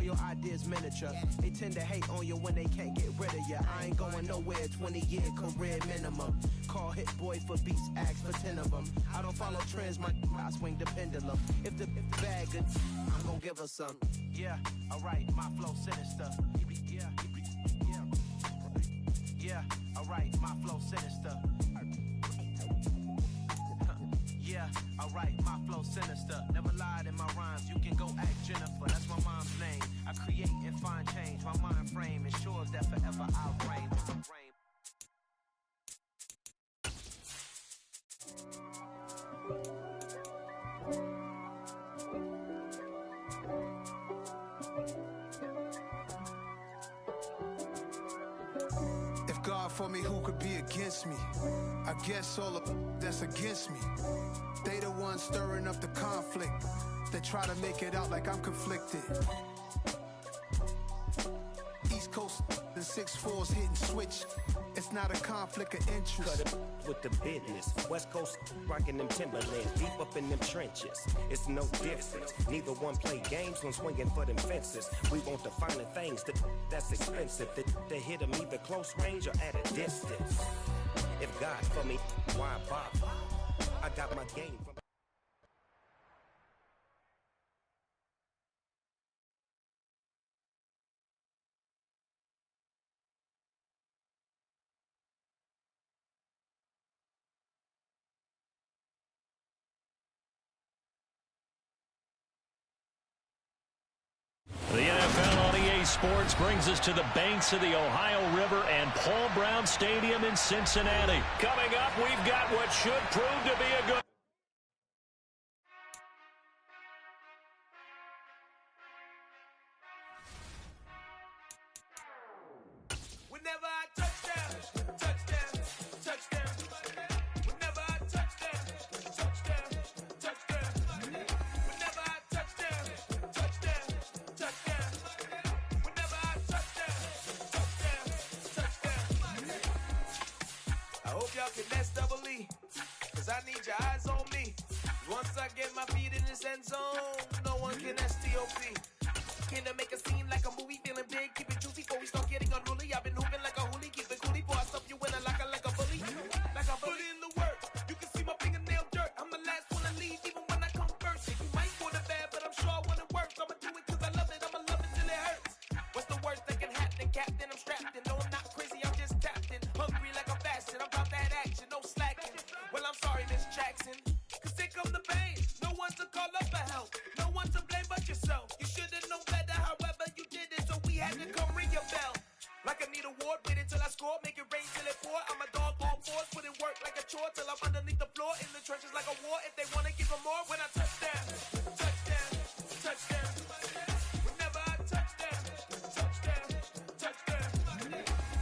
all your ideas miniature. They tend to hate on you when they can't get rid of you. I ain't going nowhere, 20-year career minimum. Call Hit Boy for beats, ask for 10 of them. I don't follow trends, I swing the pendulum. If the bag good, I'm gonna give her some. Yeah, alright, my flow sinister. Yeah, alright, my flow sinister. Yeah, alright, my flow sinister. Never lied in my rhymes, you can go ask Jennifer. That's my mom's name. I create and find change. My mind frame ensures that forever I'll reign. If God for me, who could be against me? I guess all of that's against me. They the ones stirring up the conflict. They try to make it out like I'm conflicted. East Coast, the 6'4's hitting switch. It's not a conflict of interest. Cut it with the business. West Coast rocking them Timberlands, deep up in them trenches. It's no difference. Neither one play games when swinging for them fences. We want the finer things that's expensive. That hit them either close range or at a distance. If God for me, why bother? I got my game from. The NFL on EA Sports brings us to the banks of the Ohio River and Paul Brown Stadium in Cincinnati. Coming up, we've got what should prove to be a good... Whenever I touchdown, touchdown, touchdown. Whenever I touchdown, touchdown, touchdown. Whenever I touchdown, touchdown, touchdown. Whenever I touchdown, touchdown, touchdown. I hope y'all can nest double E, cause I need your eyes on me. Once I get my feet in this end zone, no one can STOP. Can to make a scene like a movie, feeling big, keep it juicy before we start getting unruly. I've been hooping like a hoolie, keep it coolie before I stuff you in a locker like a bully. Like I put in the work, you can see my fingernail dirt. I'm the last one to leave, even when I come first. You might want it bad, but I'm sure when it works, I'ma do it cause I love it, I'ma love it till it hurts. What's the worst that can happen, Captain? I'm strapped in, no I'm not crazy, I'm just tapped in. Hungry like I'm fasting, I'm about that action, no slacking. Well I'm sorry, Miss Jackson, cause here come the pain. No one to call up for help, no one to blame but yourself. You should've known better, however you did it, so we had to come ring your bell. Like I need a ward, wait until I score, make it rain till it pour. I'm a dog on fours, put in work like a chore till I'm underneath the floor, in the trenches like a war. If they wanna give them more, when I touchdown, touchdown, touchdown. Whenever I touchdown, touchdown, touchdown.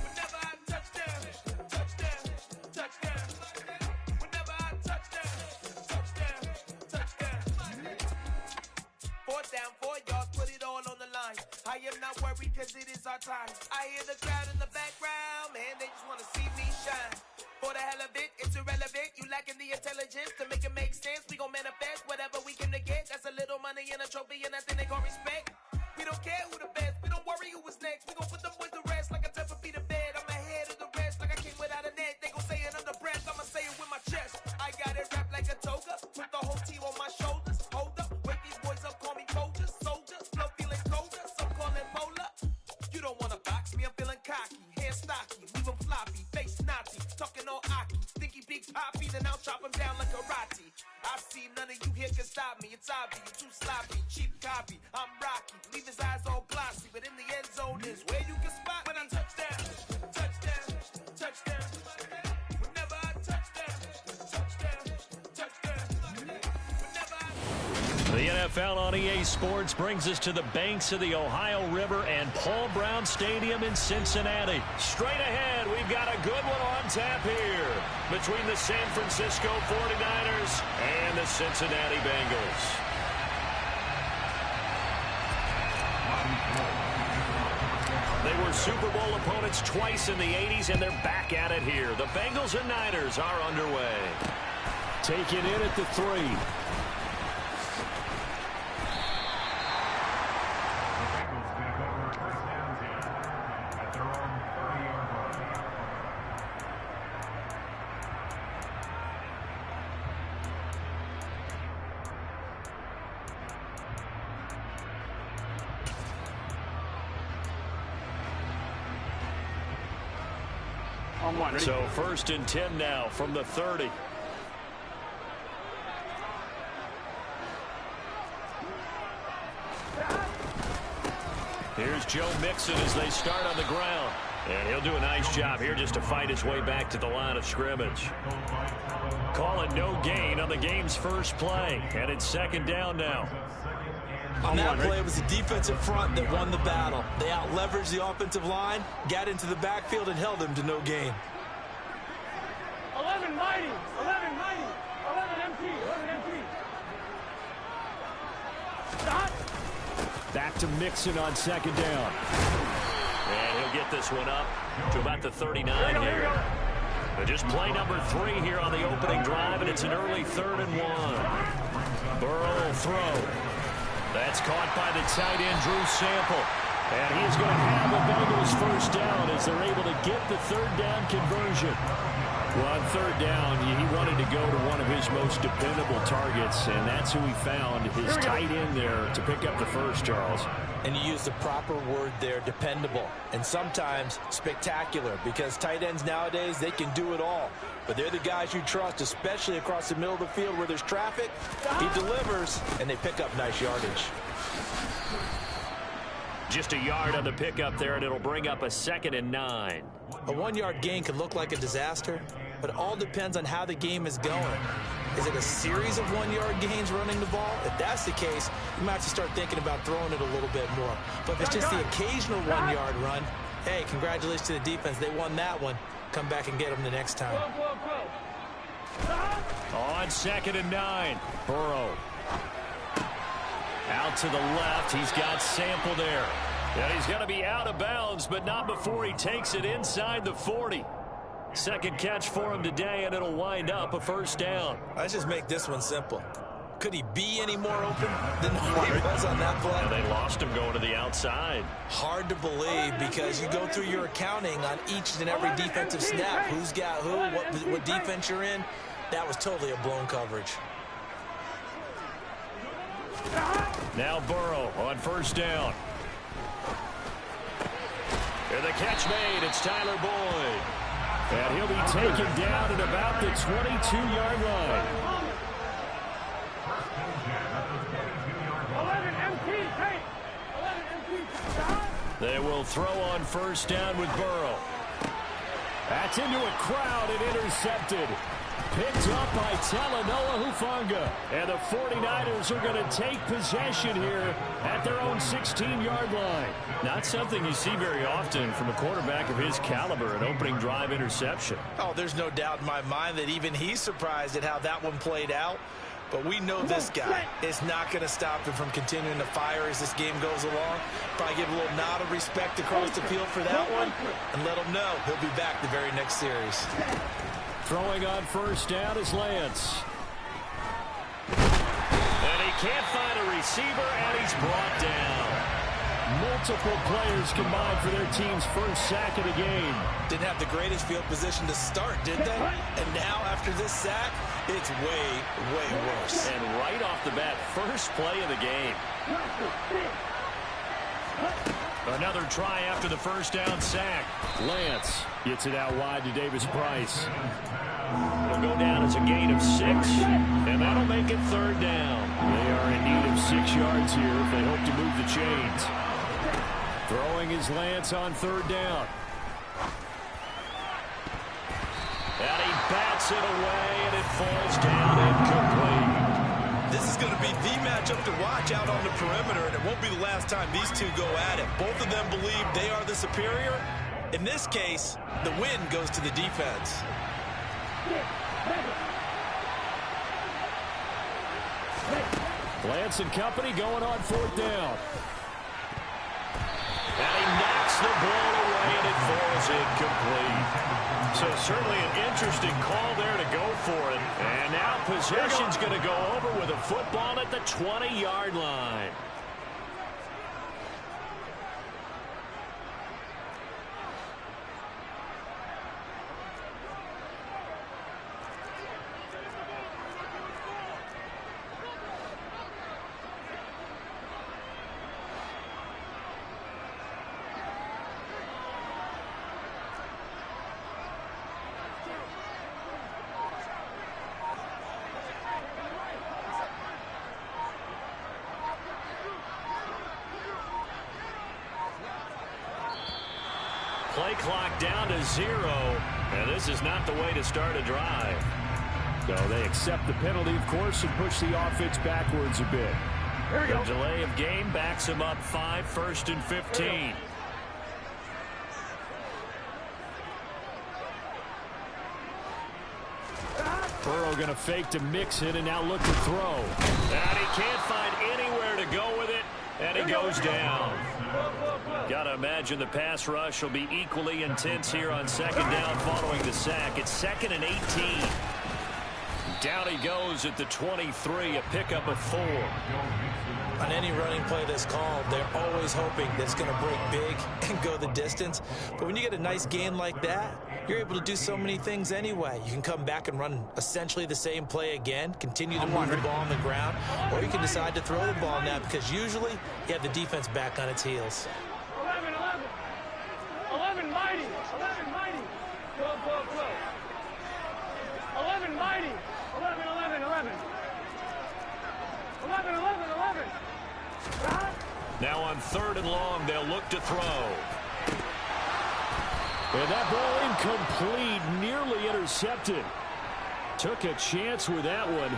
Whenever I touchdown, touchdown, touchdown. Whenever I touchdown, touchdown, touchdown. Fourth down, 4 yards, put it all on the line. I am not worried cause it is our time. I hear the crowd in the background, man, they just wanna see me shine. For the hell of it, it's irrelevant. You lacking the intelligence to make it make sense. We gon' manifest whatever we can to get. That's a little money and a trophy and nothing they gon' respect. We don't care who the best, we don't worry who was next. We gon' put the boys to rest like a 10 feet of bed. I'm ahead of the rest like I came without a net. They gon' say it under breath, I'ma say it with my chest. I got it wrapped like a toga, put the whole team on my shoulders. Hold up, wake these boys up, call me soldiers, soldiers. Flow feeling colder, some call it polar. You don't wanna box me, I'm feeling cocky. Hair stocky, leave him floppy, face naughty. Talking all aki, stinky big poppy, then I'll chop him down like karate. I see none of you here can stop me. It's obvious, you're too sloppy, cheap copy. I'm Rocky, leave his eyes all glossy, but in the end zone is where you can spot when I touchdown, touchdown, touchdown. Whenever I touchdown, touchdown, touchdown. Whenever I... The NFL on EA Sports brings us to the banks of the Ohio River and Paul Brown Stadium in Cincinnati. Straight ahead, we've got a good one on tap here between the San Francisco 49ers and the Cincinnati Bengals. They were Super Bowl opponents twice in the 80s, and they're back at it here. The Bengals and Niners are underway. Taken in at the 3. So 1st and 10 now from the 30. Here's Joe Mixon as they start on the ground. And he'll do a nice job here just to fight his way back to the line of scrimmage. Calling no gain on the game's first play. And it's 2nd down now. On that play, it was the defensive front that won the battle. They out-leveraged the offensive line, got into the backfield, and held them to no gain. 11 mighty, 11 mighty, 11 MT, 11 MT. Stop. Back to Mixon on 2nd down. And he'll get this one up to about the 39 here. But just play number 3 here on the opening drive, and it's an early 3rd and 1. Burrow will throw. That's caught by the tight end, Drew Sample. And he's going to have the Bengals first down as they're able to get the 3rd down conversion. Well, on 3rd down, he wanted to go to one of his most dependable targets, and that's who he found, his tight end there, to pick up the first, Charles. And you use the proper word there, dependable, and sometimes spectacular, because tight ends nowadays, they can do it all. But they're the guys you trust, especially across the middle of the field where there's traffic. He delivers, and they pick up nice yardage. Just a yard on the pickup there, and it'll bring up a 2nd and 9. A 1-yard gain can look like a disaster, but it all depends on how the game is going. Is it a series of 1-yard gains running the ball? If that's the case, you might have to start thinking about throwing it a little bit more. But if it's just the occasional 1-yard run, hey, congratulations to the defense. They won that one. Come back and get them the next time. On 2nd and 9, Burrow. Out to the left, he's got Sample there. And he's going to be out of bounds, but not before he takes it inside the 40. 2nd catch for him today, and it'll wind up a 1st down. Let's just make this one simple. Could he be any more open than he was on that play? And they lost him going to the outside. Hard to believe, because you go through your accounting on each and every defensive snap. Who's got who, what defense you're in. That was totally a blown coverage. Now Burrow on 1st down. And the catch made. It's Tyler Boyd. And he'll be taken down at about the 22-yard line. 11 MT, hey. 11 MT. They will throw on 1st down with Burrow. That's into a crowd and intercepted. Picked up by Talanoa Hufanga. And the 49ers are going to take possession here at their own 16-yard line. Not something you see very often from a quarterback of his caliber, an opening drive interception. Oh, there's no doubt in my mind that even he's surprised at how that one played out. But we know this guy is not going to stop him from continuing to fire as this game goes along. Probably give a little nod of respect across the field for that one and let him know he'll be back the very next series. Throwing on 1st down is Lance. And he can't find a receiver, and he's brought down. Multiple players combined for their team's 1st sack of the game. Didn't have the greatest field position to start, did they? And now, after this sack, it's way, way worse. And right off the bat, 1st play of the game. Another try after the 1st down sack. Lance gets it out wide to Davis Price. It'll go down as a gain of 6, and that'll make it 3rd down. They are in need of 6 yards here if they hope to move the chains. Throwing is Lance on 3rd down. And he bats it away, and it falls down incomplete. This is going to be the matchup to watch out on the perimeter, and it won't be the last time these two go at it. Both of them believe they are the superior. In this case, the win goes to the defense. Lance and company going on 4th down. And he knocks the ball away, and it falls incomplete. So certainly an interesting call there to go for it. And now possession's going to go over with a football at the 20-yard line. Play clock down to 0, and this is not the way to start a drive. So they accept the penalty, of course, and push the offense backwards a bit. The delay of game backs him up 5, 1st and 15. Burrow going to fake to mix it and now look to throw. And he can't find anywhere to go with it, and he goes down. Got to imagine the pass rush will be equally intense here on 2nd down following the sack. It's 2nd and 18. Down he goes at the 23, a pickup of 4. On any running play that's called, they're always hoping that it's going to break big and go the distance. But when you get a nice gain like that, you're able to do so many things anyway. You can come back and run essentially the same play again, continue to move the ball on the ground, or you can decide to throw the ball now because usually you have the defense back on its heels. 11, 11. 11 mighty. 11 mighty. Go, go, go. 11 mighty. 11, 11, 11. 11, 11, 11. Now on 3rd and long, they'll look to throw. And that ball incomplete, nearly intercepted. Took a chance with that one.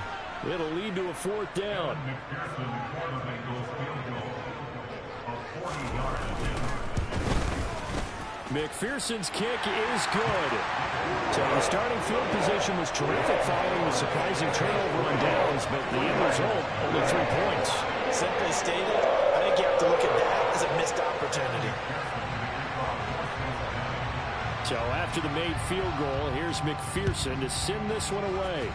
It'll lead to a 4th down. McPherson's kick is good. So the starting field position was terrific following the surprising turnover on downs, but the end result, only 3 points. Simply stated, I think you have to look at that as a missed opportunity. So after the made field goal, here's McPherson to send this one away.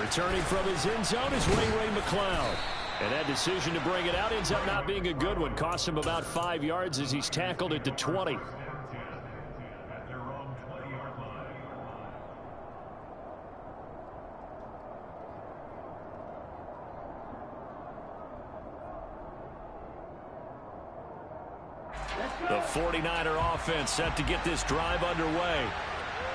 Returning from his end zone is Ray McLeod. And that decision to bring it out ends up not being a good one. Cost him about 5 yards as he's tackled at the 20. The 49er offense set to get this drive underway.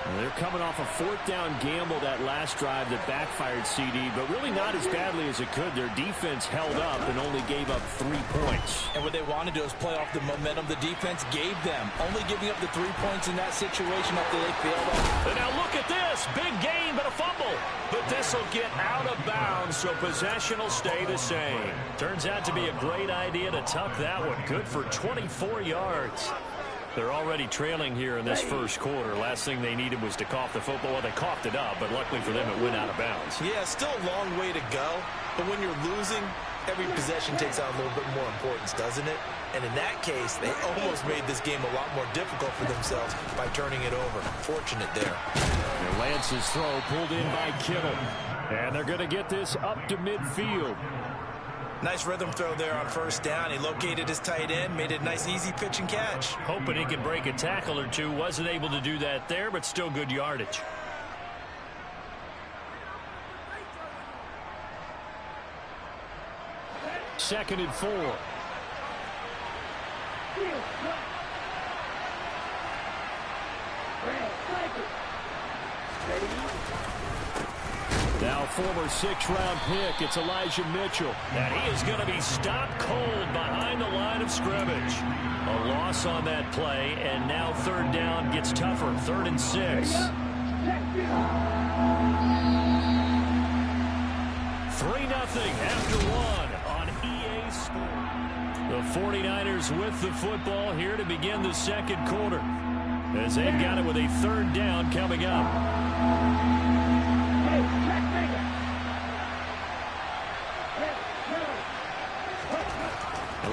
Well, they're coming off a 4th down gamble that last drive that backfired CD, but really not as badly as it could. Their defense held up and only gave up 3 points. And what they wanted to do is play off the momentum the defense gave them. Only giving up the 3 points in that situation after they failed off. And now look at this. Big gain, but a fumble. But this will get out of bounds, so possession will stay the same. Turns out to be a great idea to tuck that one. Good for 24 yards. They're already trailing here in this first quarter. Last thing they needed was to cough the football. Well, they coughed it up, but luckily for them, it went out of bounds. Yeah, still a long way to go. But when you're losing, every possession takes on a little bit more importance, doesn't it? And in that case, they almost made this game a lot more difficult for themselves by turning it over. Fortunate there. And Lance's throw pulled in by Kittle. And they're going to get this up to midfield. Nice rhythm throw there on 1st down. He located his tight end, made it a nice, easy pitch and catch. Hoping he could break a tackle or two. Wasn't able to do that there, but still good yardage. Second and 4. Now former 6th-round pick, it's Elijah Mitchell. And he is going to be stopped cold behind the line of scrimmage. A loss on that play, and now 3rd down gets tougher. 3rd and 6. 3-0 after 1 on EA Sports. The 49ers with the football here to begin the 2nd quarter, as they've got it with a 3rd down coming up.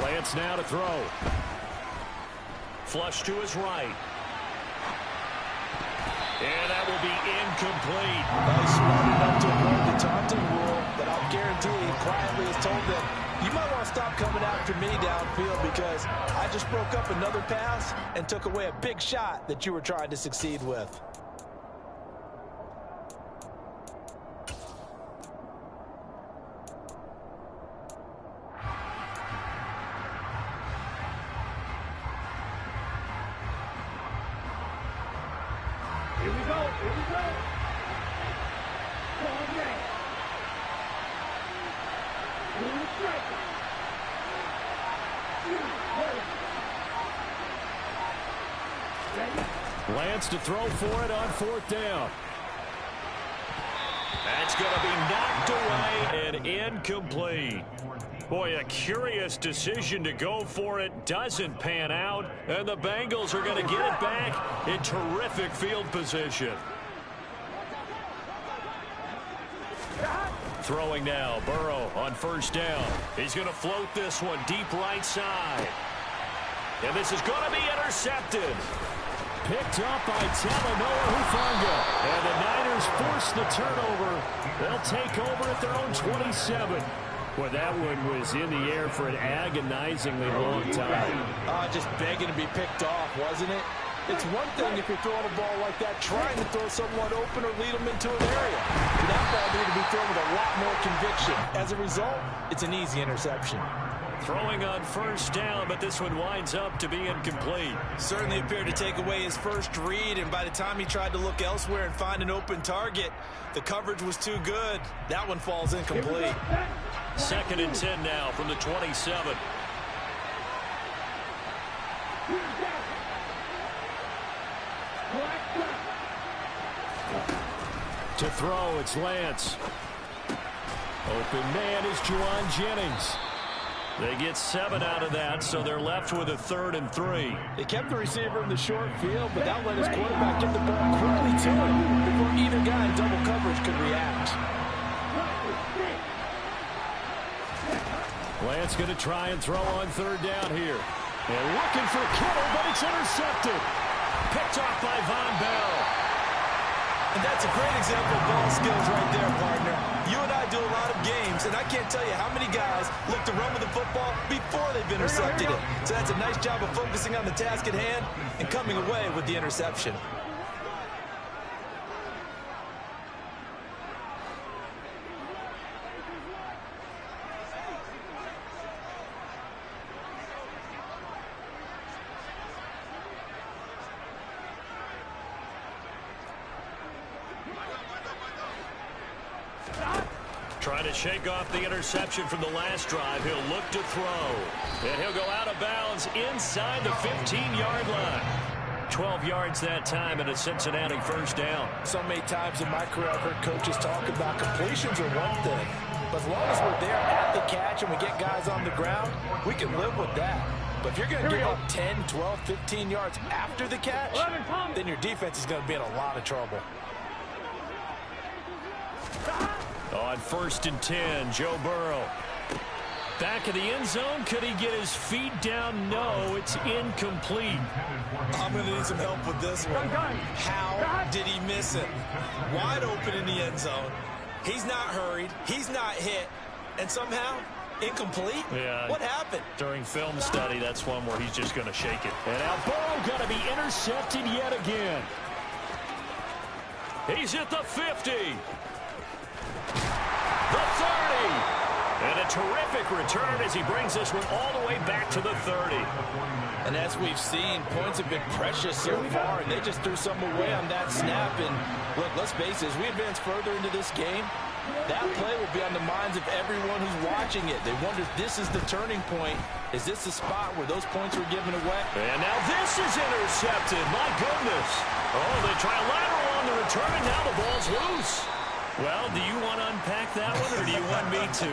Lance now to throw. Flush to his right. And that will be incomplete. He's smart enough to avoid the taunting rule, but I'll guarantee he quietly has told them, you might want to stop coming after me downfield because I just broke up another pass and took away a big shot that you were trying to succeed with. Here we go. Here we go. Go again. New striker. Lance to throw for it on 4th down. That's going to be knocked away and incomplete. Boy, a curious decision to go for it. Doesn't pan out. And the Bengals are going to get it back in terrific field position. Throwing now, Burrow on 1st down. He's going to float this one deep right side. And this is going to be intercepted. Picked up by Talanoa Hufanga. And the Niners force the turnover. They'll take over at their own 27. Boy, that one was in the air for an agonizingly long time. Just begging to be picked off, wasn't it? It's one thing if you're throwing a ball like that, trying to throw someone open or lead them into an area. But that ball needed to be thrown with a lot more conviction. As a result, it's an easy interception. Throwing on 1st down, but this one winds up to be incomplete. Certainly appeared to take away his first read, and by the time he tried to look elsewhere and find an open target, the coverage was too good. That one falls incomplete. 2nd and 10 now from the 27. To throw, it's Lance. Open man is Juwan Jennings. They get 7 out of that, so they're left with a 3rd and 3. They kept the receiver in the short field, but that let his quarterback get the ball quickly to him before either guy in double coverage could react. Lance going to try and throw on 3rd down here. And looking for Kittle, but it's intercepted. Picked off by Von Bell. And that's a great example of ball skills right there, partner. You and I do a lot of games, and I can't tell you how many guys look to run with the football before they've intercepted it. So that's a nice job of focusing on the task at hand and coming away with the interception. Trying to shake off the interception from the last drive. He'll look to throw. And he'll go out of bounds inside the 15-yard line. 12 yards that time and a Cincinnati 1st down. So many times in my career I've heard coaches talk about completions are one thing. But as long as we're there at the catch and we get guys on the ground, we can live with that. But if you're going to give up 10, 12, 15 yards after the catch, then your defense is going to be in a lot of trouble. On 1st and 10, Joe Burrow. Back of the end zone. Could he get his feet down? No, it's incomplete. I'm going to need some help with this one. How did he miss it? Wide open in the end zone. He's not hurried. He's not hit. And somehow, incomplete? Yeah. What happened? During film study, that's one where he's just going to shake it. And now Burrow going to be intercepted yet again. He's at the 50. The 30. And a terrific return as he brings this one all the way back to the 30. And as we've seen, points have been precious so far, and they just threw some away on that snap. And look, let's face it, as we advance further into this game, that play will be on the minds of everyone who's watching it. They wonder if this is the turning point. Is this the spot where those points were given away? And now this is intercepted. My goodness. Oh, they try a lateral on the return, and now the ball's loose. Well, do you want to unpack that one, or do you want me to?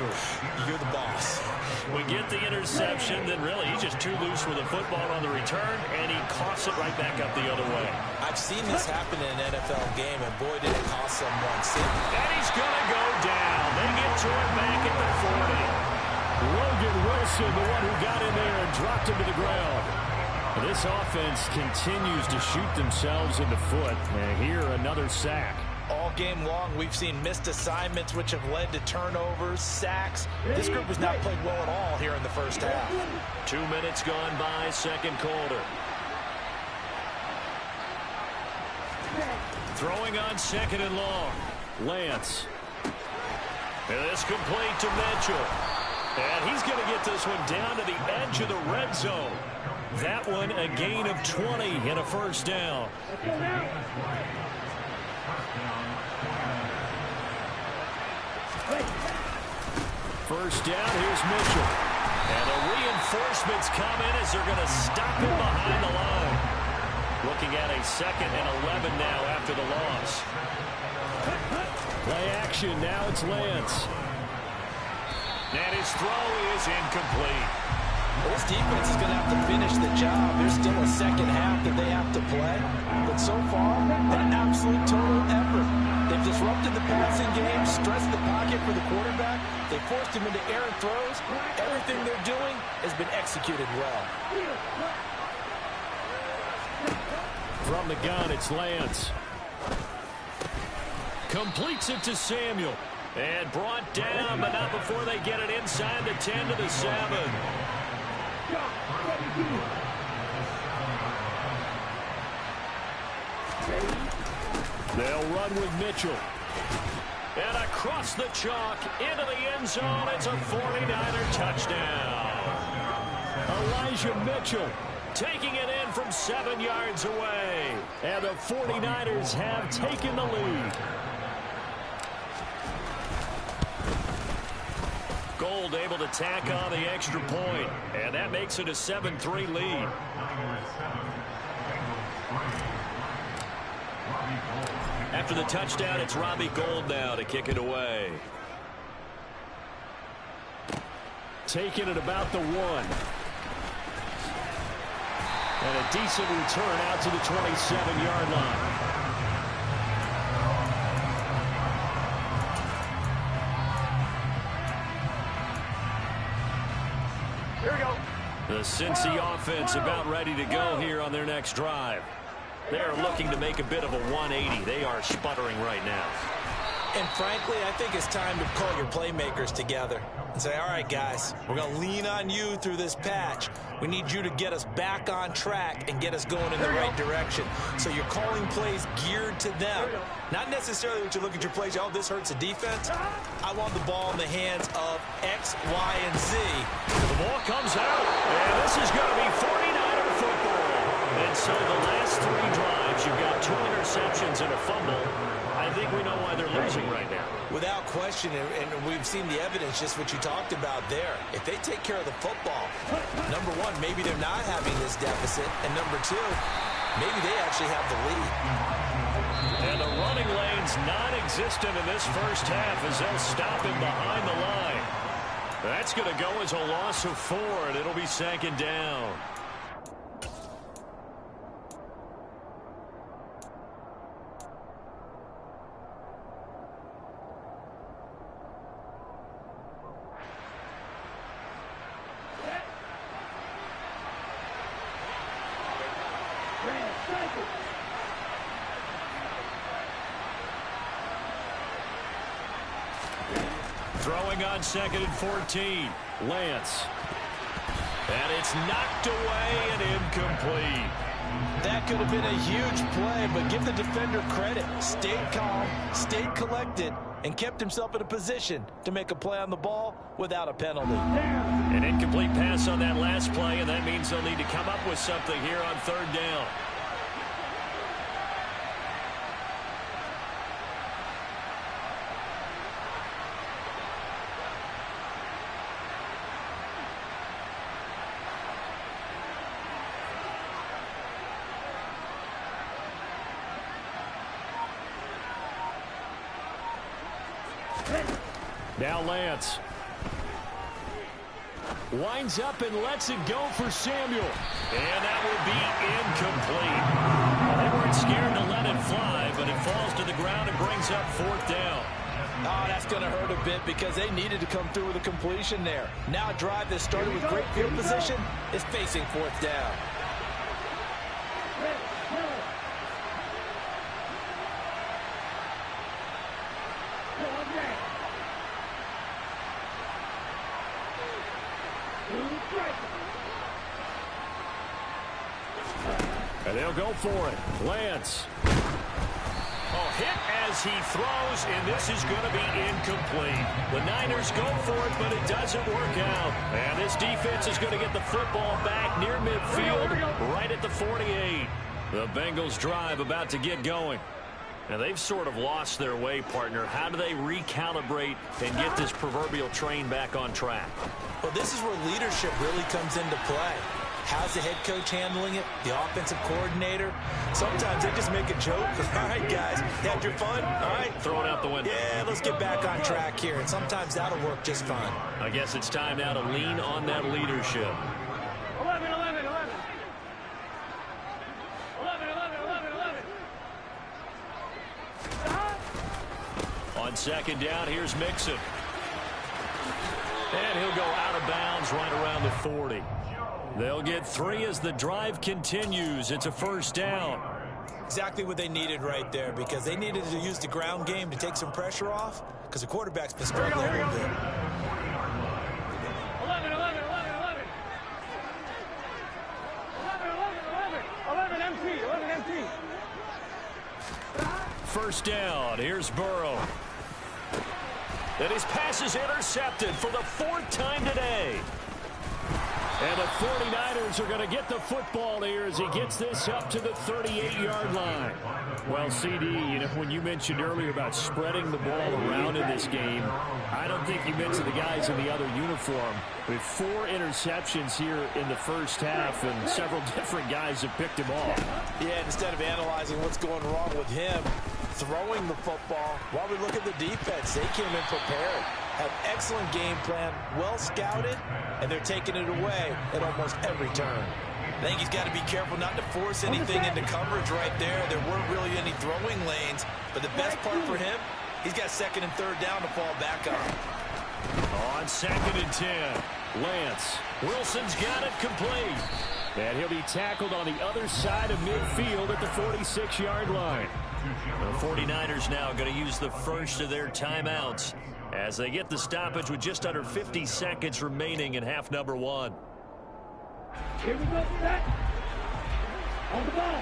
You're the boss. We get the interception, then really he's just too loose with the football on the return, and he coughs it right back up the other way. I've seen this happen in an NFL game, and boy, did it cost someone. And he's going to go down. They get to him back at the 40. Logan Wilson, the one who got in there and dropped him to the ground. This offense continues to shoot themselves in the foot. And here, another sack. All game long, we've seen missed assignments, which have led to turnovers, sacks. This group has not played well at all here in the first half. 2 minutes gone by, second quarter. Throwing on 2nd and long. Lance. And this complete to Mitchell. And he's going to get this one down to the edge of the red zone. That one a gain of 20 and a 1st down. First down, here's Mitchell. And the reinforcements come in as they're going to stop him behind the line. Looking at a 2nd and 11 now after the loss. Play action. Now it's Lance. And his throw is incomplete. Well, this defense is going to have to finish the job. There's still a second half that they have to play. But so far, an absolute total effort. They've disrupted the passing game, stressed the pocket for the quarterback. They forced him into errant throws. Everything they're doing has been executed well. From the gun, it's Lance. Completes it to Samuel. And brought down, but not before they get it inside the 10 to the 7. They'll run with Mitchell. And across the chalk into the end zone. It's a 49er touchdown. Elijah Mitchell taking it in from 7 yards away. And the 49ers have taken the lead. Gold able to tack on the extra point. And that makes it a 7-3 lead. After the touchdown, it's Robbie Gould now to kick it away. Taking it about the 1. And a decent return out to the 27-yard line. Here we go. The Cincy offense about ready to go here on their next drive. They're looking to make a bit of a 180. They are sputtering right now. And frankly, I think it's time to call your playmakers together and say, all right, guys, we're going to lean on you through this patch. We need you to get us back on track and get us going in the right direction. So you're calling plays geared to them. Not necessarily what you look at your plays, oh, this hurts the defense. I want the ball in the hands of X, Y, and Z. The ball comes out, and this is going to be 49er football. And so the last 3 drives, you've got 2 interceptions and a fumble. I think we know why they're losing right now. Without question, and we've seen the evidence, just what you talked about there. If they take care of the football, number 1, maybe they're not having this deficit, and number 2, maybe they actually have the lead. And the running lane's non-existent in this first half as they'll stop him behind the line. That's going to go as a loss of 4, and it'll be 2nd down. Throwing on 2nd and 14. Lance. And it's knocked away and incomplete. That could have been a huge play, but give the defender credit. Stayed calm, stayed collected, and kept himself in a position to make a play on the ball without a penalty. An incomplete pass on that last play, and that means they'll need to come up with something here on 3rd down. Now Lance. Winds up and lets it go for Samuel. And that will be incomplete. Well, they weren't scared to let it fly, but it falls to the ground and brings up 4th down. Oh, that's going to hurt a bit because they needed to come through with a completion there. Now a drive that started with great field position is facing 4th down. And they'll go for it. Lance. Oh, hit as he throws, and this is going to be incomplete. The Niners go for it, but it doesn't work out. And this defense is going to get the football back near midfield, right at the 48. The Bengals drive about to get going. Now, they've sort of lost their way, partner. How do they recalibrate and get this proverbial train back on track? Well, this is where leadership really comes into play. How's the head coach handling it? The offensive coordinator? Sometimes they just make a joke. All right, guys, had your fun? All right. Throw it out the window. Yeah, let's get back on track here. And sometimes that'll work just fine. I guess it's time now to lean on that leadership. 11, 11, 11. 11, 11, 11, 11. On second down, here's Mixon. And he'll go out of bounds right around the 40. They'll get 3 as the drive continues. It's a first down. Exactly what they needed right there, because they needed to use the ground game to take some pressure off, because the quarterback's been struggling a little bit. 11, 11, 11, 11. 11, 11, 11. 11 empty, 11 empty. First down. Here's Burrow. And his pass is intercepted for the 4th time today. And the 49ers are going to get the football here as he gets this up to the 38-yard line. Well, CD, you know, when you mentioned earlier about spreading the ball around in this game, I don't think you mentioned the guys in the other uniform. With 4 interceptions here in the first half, and several different guys have picked him off. Yeah, instead of analyzing what's going wrong with him, throwing the football, while we look at the defense, they came in prepared. Have excellent game plan, well scouted, and they're taking it away at almost every turn. I think he's got to be careful not to force anything into coverage right there. There weren't really any throwing lanes, but the best part for him, he's got 2nd and 3rd down to fall back on. On 2nd and 10, Lance. Wilson's got it complete. And he'll be tackled on the other side of midfield at the 46-yard line. The 49ers now going to use the first of their timeouts as they get the stoppage with just under 50 seconds remaining in half number 1. Here we go, set. On the ball.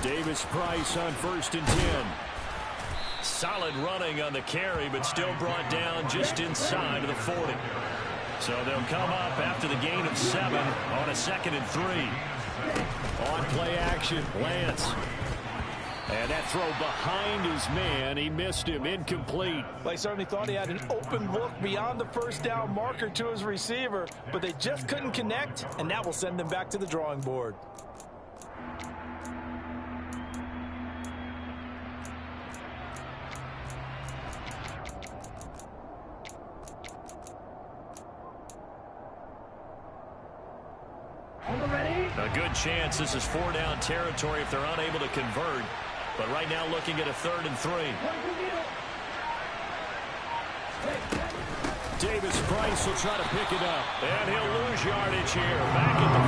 Davis Price on 1st and 10. Solid running on the carry, but still brought down just inside of the 40. So they'll come up after the gain of 7 on a 2nd and 3. On play action, Lance. And that throw behind his man. He missed him. Incomplete. Well, he certainly thought he had an open look beyond the first down marker to his receiver, but they just couldn't connect, and that will send them back to the drawing board. A good chance this is 4-down territory if they're unable to convert. But right now looking at a 3rd and 3. Davis Price will try to pick it up. And he'll lose yardage here. Back at the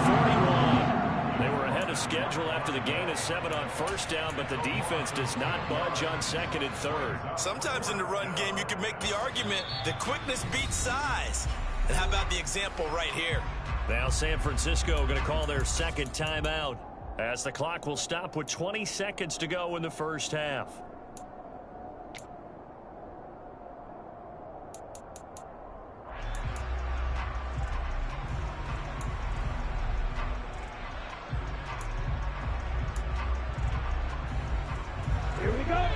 41. They were ahead of schedule after the gain of 7 on 1st down, but the defense does not budge on 2nd and 3rd. Sometimes in the run game you can make the argument that quickness beats size. And how about the example right here? Now San Francisco going to call their 2nd timeout as the clock will stop with 20 seconds to go in the first half. Here we go.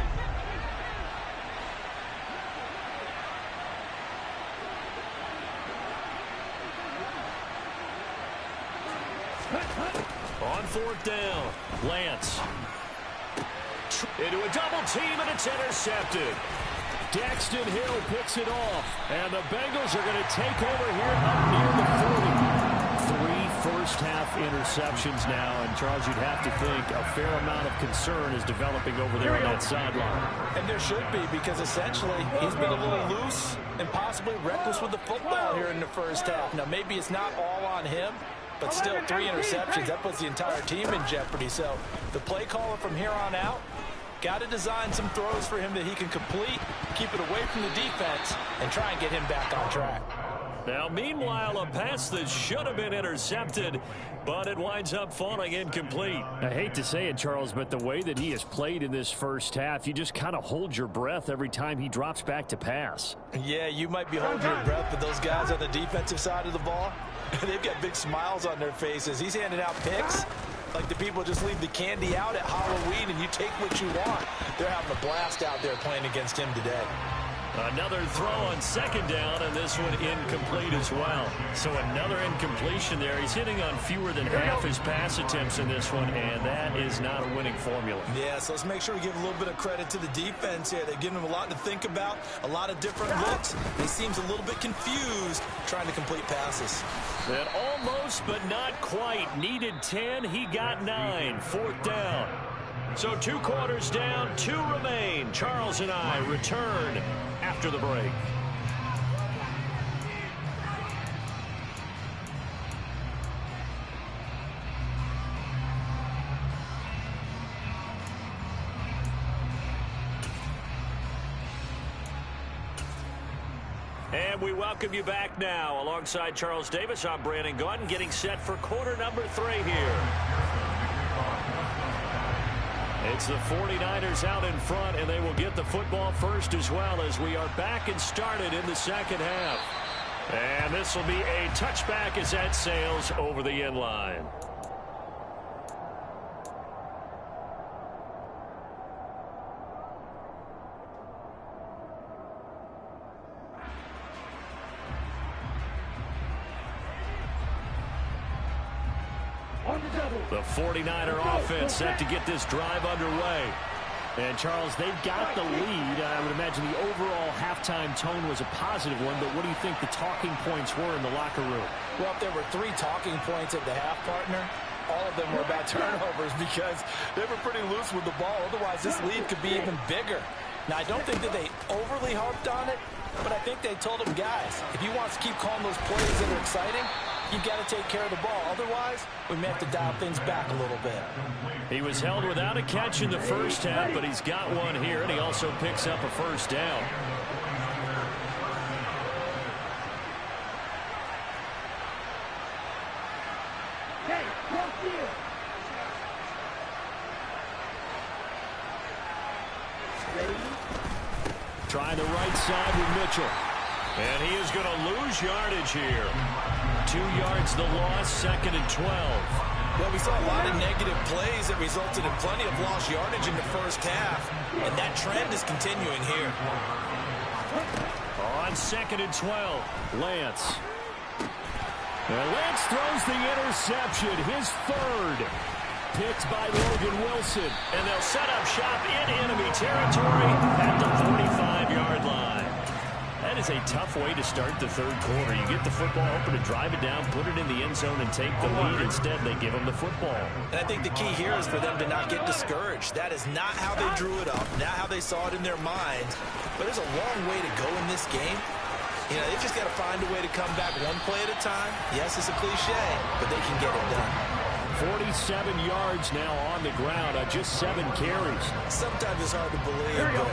On 4th down, Lance. Into a double team, and it's intercepted. Daxton Hill picks it off, and the Bengals are going to take over here up near the 40. 3 first-half interceptions now, and Charles, you'd have to think a fair amount of concern is developing over there on that sideline. And there should be, because essentially he's been a little loose and possibly reckless with the football here in the first half. Now, maybe it's not all on him, but still 3 interceptions. That puts the entire team in jeopardy. So the play caller from here on out got to design some throws for him that he can complete, keep it away from the defense, and try and get him back on track. Now, meanwhile, a pass that should have been intercepted, but it winds up falling incomplete. I hate to say it, Charles, but the way that he has played in this first half, you just kind of hold your breath every time he drops back to pass. Yeah, you might be holding your breath, but those guys on the defensive side of the ball, they've got big smiles on their faces. He's handing out picks like the people just leave the candy out at Halloween and you take what you want. They're having a blast out there playing against him today. Another throw on second down, and this one incomplete as well. So another incompletion there. He's hitting on fewer than half his pass attempts in this one, and that is not a winning formula. Yeah, so let's make sure we give a little bit of credit to the defense here. They've given him a lot to think about, a lot of different looks. He seems a little bit confused trying to complete passes. And almost, but not quite. Needed 10, he got 9. Fourth down. So 2 quarters down, 2 remain. Charles and I return after the break. And we welcome you back now. Alongside Charles Davis, I'm Brandon Gaudin, getting set for quarter number 3 here. It's the 49ers out in front, and they will get the football first as well as we are back and started in the second half. And this will be a touchback as that sails over the end line. The 49er offense set to get this drive underway. And, Charles, they've got the lead. I would imagine the overall halftime tone was a positive one, but what do you think the talking points were in the locker room? Well, if there were 3 talking points at the half, partner, all of them were about turnovers because they were pretty loose with the ball. Otherwise, this lead could be even bigger. Now, I don't think that they overly harped on it, but I think they told them, guys, if you want to keep calling those plays that are exciting, you've got to take care of the ball. Otherwise, we may have to dial things back a little bit. He was held without a catch in the first half, but he's got one here, and he also picks up a first down. Trying the right side with Mitchell. And he is going to lose yardage here. 2 yards the loss, 2nd and 12. Well, we saw a lot of negative plays that resulted in plenty of lost yardage in the first half, and that trend is continuing here. On 2nd and 12, Lance. And Lance throws the interception, his 3rd. Picked by Logan Wilson. And they'll set up shop in enemy territory at the 45-yard line. That is a tough way to start the 3rd quarter. You get the football, hoping to drive it down, put it in the end zone, and take the lead. Instead, they give them the football. And I think the key here is for them to not get discouraged. That is not how they drew it up, not how they saw it in their minds. But there's a long way to go in this game. You know, they've just got to find a way to come back one play at a time. Yes, it's a cliche, but they can get it done. 47 yards now on the ground on just 7 carries. Sometimes it's hard to believe, but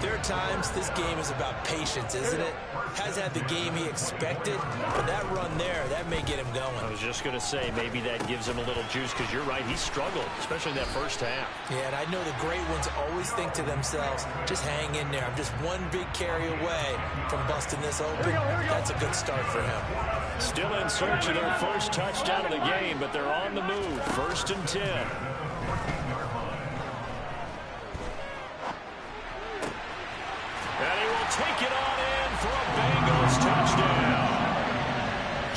there are times this game is about patience, isn't it? Has had the game he expected, but that run there, that may get him going. I was just going to say, maybe that gives him a little juice, because you're right, he struggled, especially in that first half. Yeah, and I know the great ones always think to themselves, just hang in there. I'm just one big carry away from busting this open. That's a good start for him. Still in search of their first touchdown of the game, but they're on the move. 1st and 10. And he will take it on in for a Bengals touchdown.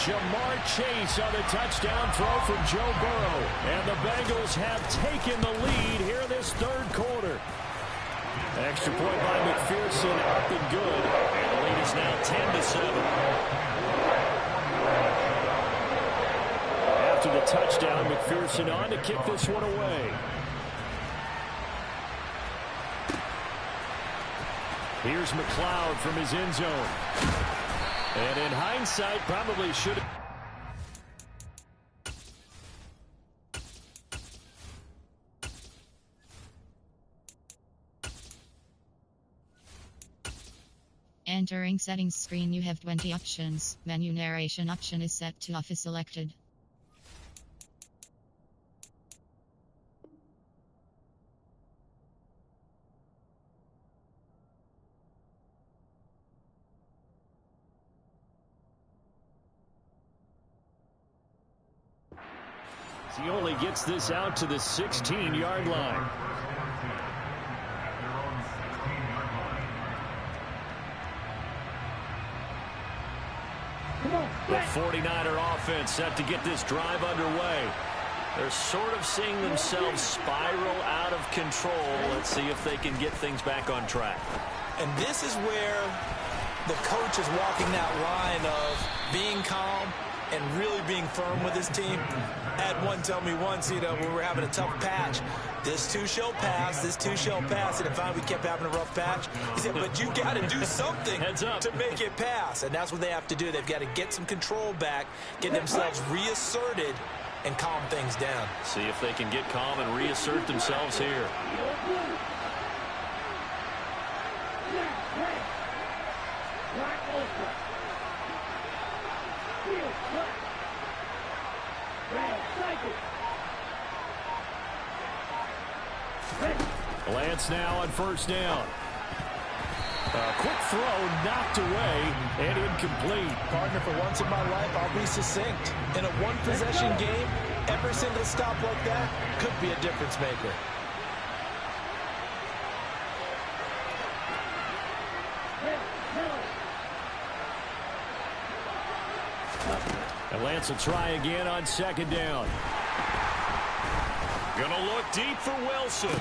Jamar Chase on the touchdown throw from Joe Burrow. And the Bengals have taken the lead here in this 3rd quarter. Extra point by McPherson, up and good. And the lead is now 10-7. After the touchdown, McPherson on to kick this one away. Here's McLeod from his end zone. And in hindsight, probably should have. Entering settings screen, you have 20 options. Menu narration option is set to off is selected. He only gets this out to the 16-yard line. The 49er offense set to get this drive underway. They're sort of seeing themselves spiral out of control. Let's see if they can get things back on track. And this is where the coach is walking that line of being calm and really being firm with his team. I had one tell me once, when we were having a tough patch, this too shall pass, this too shall pass. And if finally we kept having a rough patch, he said, but you got to do something to make it pass. And that's what they have to do. They've got to get some control back, get themselves reasserted, and calm things down. See if they can get calm and reassert themselves here. Lance now on first down. A quick throw knocked away and incomplete. Partner, for once in my life, I'll be succinct. In a one-possession game, every single stop like that could be a difference maker. And Lance will try again on second down. Gonna look deep for Wilson.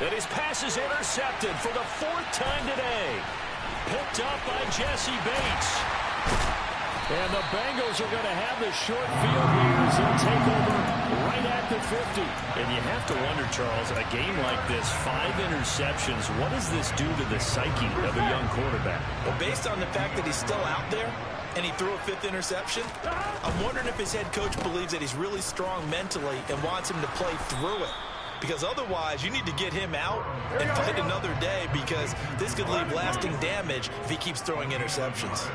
And his pass is intercepted for the fourth time today. Picked up by Jesse Bates. And the Bengals are going to have the short field here as they'll take over right at the 50. And you have to wonder, Charles, a game like this, 5 interceptions, what does this do to the psyche of a young quarterback? Well, based on the fact that he's still out there and he threw a 5th interception, I'm wondering if his head coach believes that he's really strong mentally and wants him to play through it. Because otherwise, you need to get him out and fight another day, because this could leave lasting damage if he keeps throwing interceptions.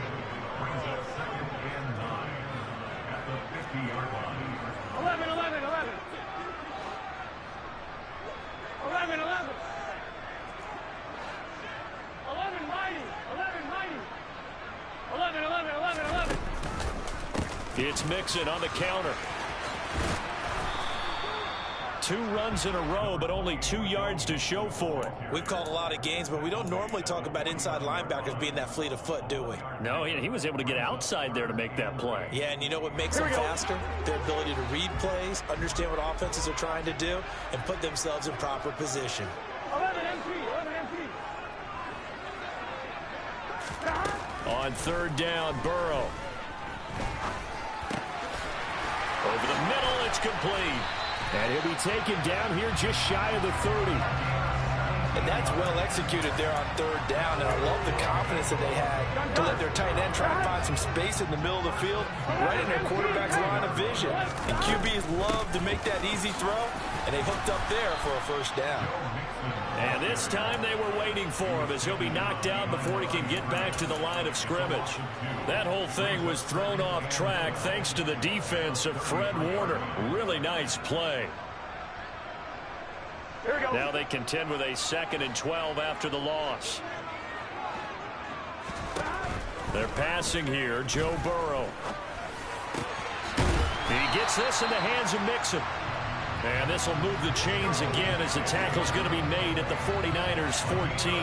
It's Mixon on the counter. 2 runs in a row, but only 2 yards to show for it. We've called a lot of games, but we don't normally talk about inside linebackers being that fleet of foot, do we? No, he was able to get outside there to make that play. Yeah, and you know what makes them faster? Their ability to read plays, understand what offenses are trying to do, and put themselves in proper position. 11 MP. On third down, Burrow. Over the middle, it's complete. And he'll be taken down here just shy of the 30. And that's well executed there on third down. And I love the confidence that they had to let their tight end try to find some space in the middle of the field, right in their quarterback's line of vision. And QBs love to make that easy throw, and they hooked up there for a first down. And this time they were waiting for him, as he'll be knocked down before he can get back to the line of scrimmage. That whole thing was thrown off track thanks to the defense of Fred Warner. Really nice play. Now they contend with a 2nd and 12 after the loss. They're passing here, Joe Burrow. He gets this in the hands of Mixon. And this will move the chains again as the tackle's going to be made at the 49ers 14.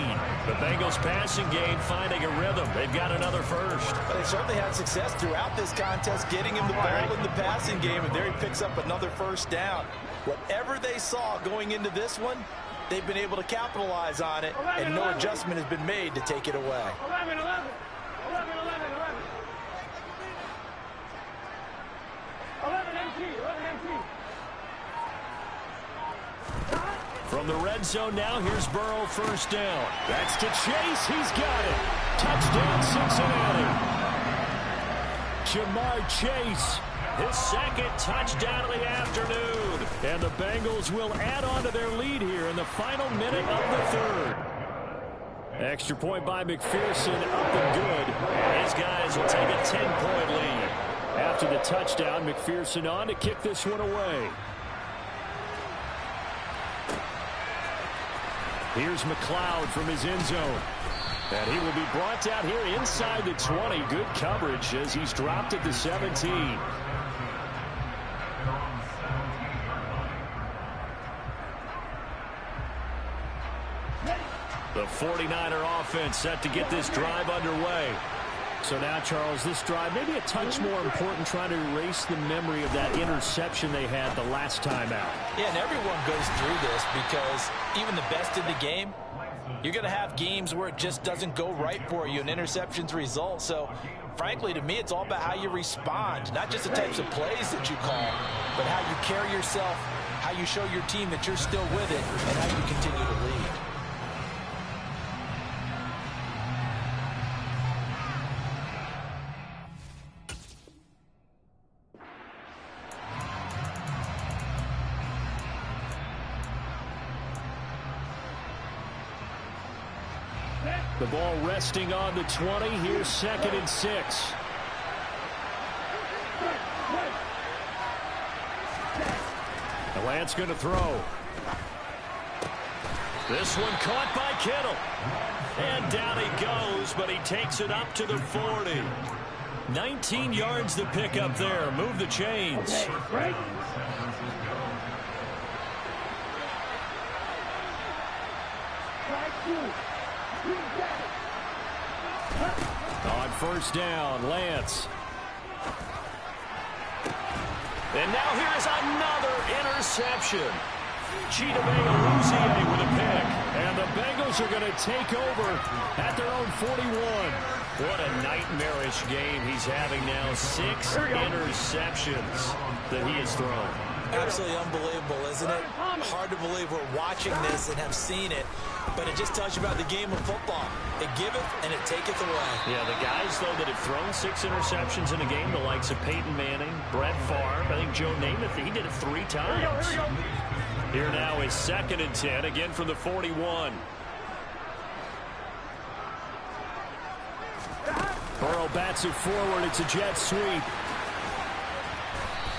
The Bengals passing game finding a rhythm. They've got another first. They certainly had success throughout this contest getting him the ball in the passing game, and there he picks up another first down. Whatever they saw going into this one, they've been able to capitalize on it, and no adjustment has been made to take it away. 11. From the red zone now, here's Burrow first down. That's to Chase. He's got it. Touchdown, Cincinnati. Jamar Chase, his 2nd touchdown of the afternoon. And the Bengals will add on to their lead here in the final minute of the 3rd. Extra point by McPherson, up and good. And his guys will take a 10-point lead. After the touchdown, McPherson on to kick this one away. Here's McLeod from his end zone. And he will be brought down here inside the 20. Good coverage as he's dropped at the 17. The 49er offense set to get this drive underway. So now, Charles, this drive maybe a touch more important, trying to erase the memory of that interception they had the last time out. Yeah, and everyone goes through this because even the best in the game, you're going to have games where it just doesn't go right for you, and interceptions result. So, frankly, to me, it's all about how you respond, not just the types of plays that you call, but how you carry yourself, how you show your team that you're still with it, and how you continue to lead. The ball resting on the 20. Here's 2nd and 6. The Lance going to throw. This one caught by Kittle. And down he goes, but he takes it up to the 40. 19 yards to pick up there. Move the chains. On 1st down, Lance. And now here's another interception. Chidobe with a pick. And the Bengals are going to take over at their own 41. What a nightmarish game he's having now. 6 interceptions that he has thrown. Absolutely unbelievable, isn't it? Hard to believe we're watching this and have seen it, but it just tells you about the game of football. It giveth and it taketh away. Yeah, the guys, though, that have thrown 6 interceptions in a game, the likes of Peyton Manning, Brett Favre, I think Joe Namath, he did it 3 times. Here now is 2nd and 10, again from the 41. Burrow bats it forward. It's a jet sweep.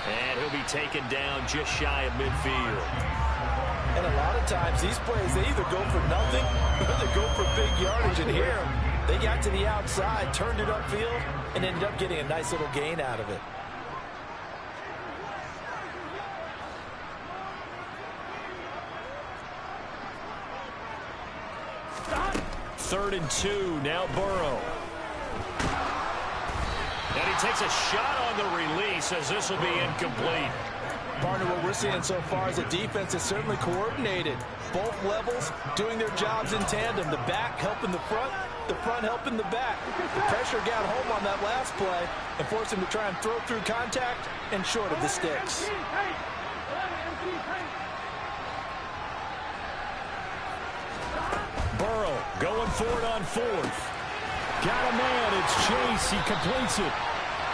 And he'll be taken down just shy of midfield. And a lot of times these plays, they either go for nothing or they go for big yardage. And here, they got to the outside, turned it upfield, and ended up getting a nice little gain out of it. Third and 2, now Burrow. And he takes a shot on the release as this will be incomplete. Partner, what we're seeing so far is a defense that's certainly coordinated. Both levels doing their jobs in tandem. The back helping the front helping the back. The pressure got home on that last play and forced him to try and throw through contact and short of the sticks. Burrow going forward on 4th. Got a man, it's Chase, he completes it.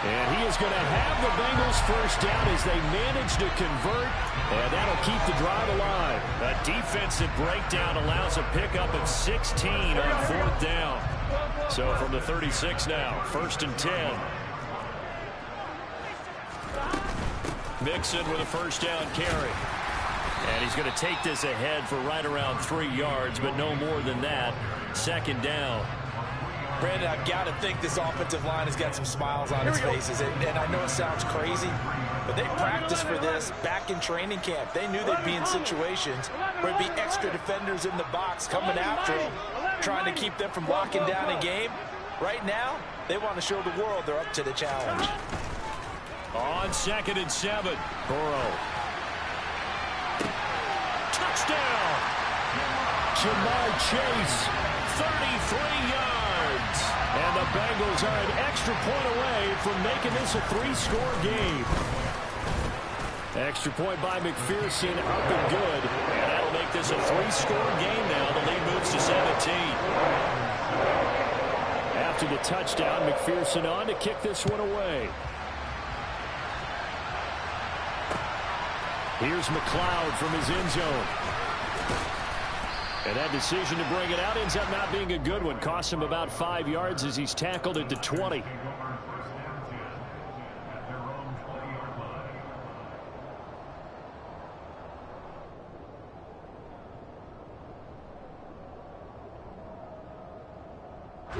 And he is going to have the Bengals 1st down as they manage to convert, and that'll keep the drive alive. A defensive breakdown allows a pickup of 16 on 4th down. So from the 36 now, 1st and 10. Mixon with a 1st down carry. And he's going to take this ahead for right around 3 yards, but no more than that. 2nd down. Brandon, I've got to think this offensive line has got some smiles on its faces. And I know it sounds crazy, but they practiced for this back in training camp. They knew they'd be in situations where there'd be extra defenders in the box coming after them, trying to keep them from locking down a game. Right now, they want to show the world they're up to the challenge. On 2nd and 7, Burrow. Touchdown! Jamar Chase, 33 yards. And the Bengals are an extra point away from making this a 3-score game. Extra point by McPherson, up and good. And that'll make this a 3-score game now. The lead moves to 17. After the touchdown, McPherson on to kick this one away. Here's McLeod from his end zone. And that decision to bring it out ends up not being a good one. Costs him about 5 yards as he's tackled at the 20.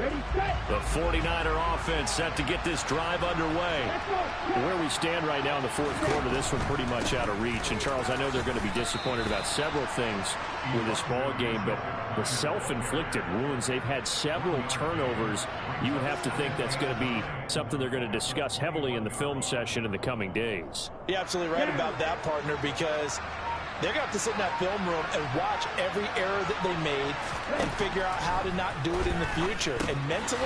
The 49er offense set to get this drive underway. Where we stand right now in the fourth quarter, this one pretty much out of reach. And, Charles, I know they're going to be disappointed about several things with this ball game, but the self-inflicted wounds, they've had several turnovers. You would have to think that's going to be something they're going to discuss heavily in the film session in the coming days. You're absolutely right about that, partner, because they're going to have to sit in that film room and watch every error that they made and figure out how to not do it in the future. And mentally,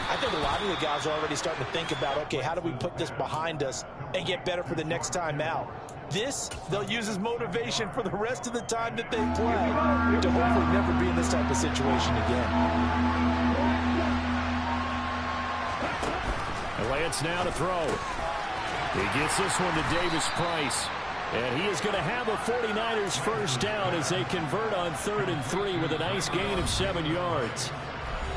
I think a lot of the guys are already starting to think about, okay, how do we put this behind us and get better for the next time out? This, they'll use as motivation for the rest of the time that they play to hopefully never be in this type of situation again. Lance now to throw. He gets this one to Davis Price. And he is going to have a 49ers first down as they convert on 3rd and 3 with a nice gain of 7 yards.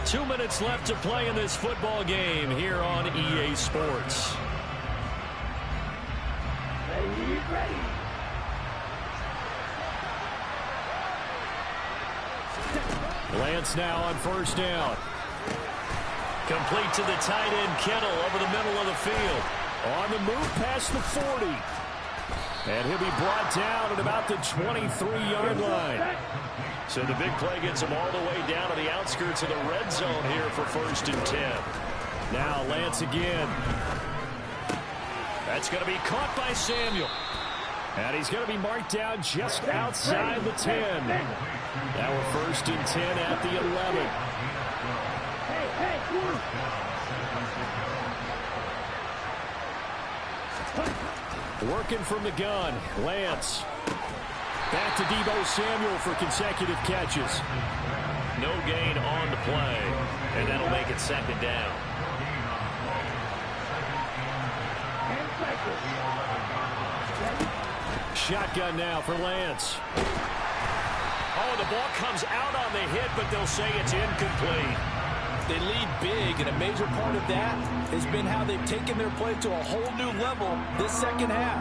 2 minutes left to play in this football game here on EA Sports. Lance now on first down. Complete to the tight end, Kittle, over the middle of the field. On the move past the 40. And he'll be brought down at about the 23-yard line. So the big play gets him all the way down to the outskirts of the red zone here for 1st and 10. Now Lance again. That's going to be caught by Samuel. And he's going to be marked down just outside the 10. Now we're 1st and 10 at the 11. Working from the gun, Lance. Back to Deebo Samuel for consecutive catches. No gain on the play, and that'll make it 2nd down. Shotgun now for Lance. Oh, the ball comes out on the hit, but they'll say it's incomplete. They lead big, and a major part of that has been how they've taken their play to a whole new level this second half.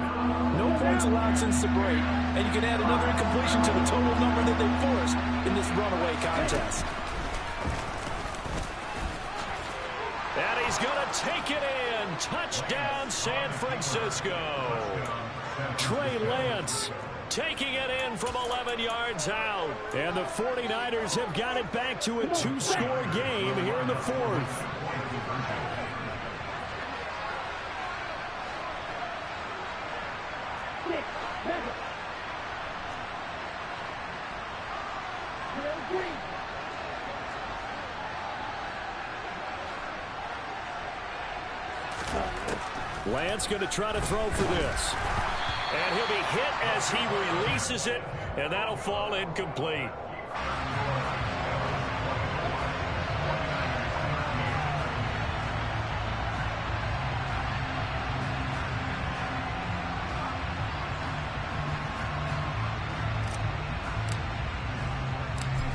No points allowed since the break, and you can add another incompletion to the total number that they forced in this runaway contest. And he's going to take it in. Touchdown, San Francisco. Trey Lance taking it in from 11 yards out. And the 49ers have got it back to a 2-score game here in the 4th. Lance going to try to throw for this. And he'll be hit as he releases it, and that'll fall incomplete.